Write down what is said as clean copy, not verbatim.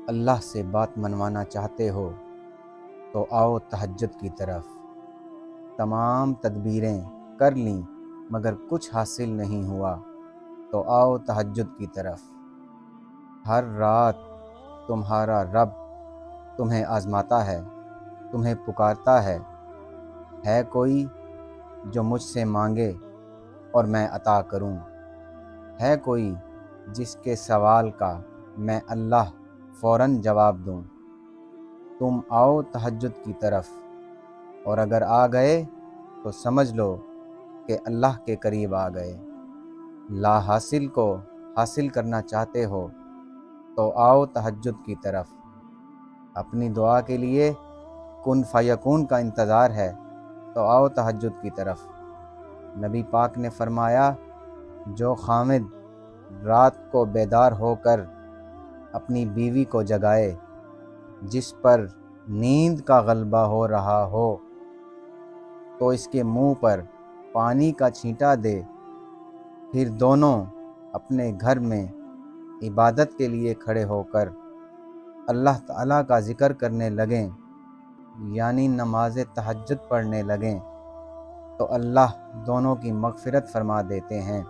اللہ سے بات منوانا چاہتے ہو تو آؤ تہجد کی طرف۔ تمام تدبیریں کر لیں مگر کچھ حاصل نہیں ہوا تو آؤ تہجد کی طرف۔ ہر رات تمہارا رب تمہیں آزماتا ہے، تمہیں پکارتا ہے کوئی جو مجھ سے مانگے اور میں عطا کروں؟ ہے کوئی جس کے سوال کا میں اللہ فوراً جواب دوں؟ تم آؤ تہجد کی طرف، اور اگر آ گئے تو سمجھ لو کہ اللہ کے قریب آ گئے۔ لا حاصل کو حاصل کرنا چاہتے ہو تو آؤ تہجد کی طرف۔ اپنی دعا کے لیے کن فیکون کا انتظار ہے تو آؤ تہجد کی طرف۔ نبی پاک نے فرمایا، جو خامد رات کو بیدار ہو کر اپنی بیوی کو جگائے جس پر نیند کا غلبہ ہو رہا ہو تو اس کے منہ پر پانی کا چھینٹا دے، پھر دونوں اپنے گھر میں عبادت کے لیے کھڑے ہو کر اللہ تعالیٰ کا ذکر کرنے لگیں، یعنی نماز تہجد پڑھنے لگیں، تو اللہ دونوں کی مغفرت فرما دیتے ہیں۔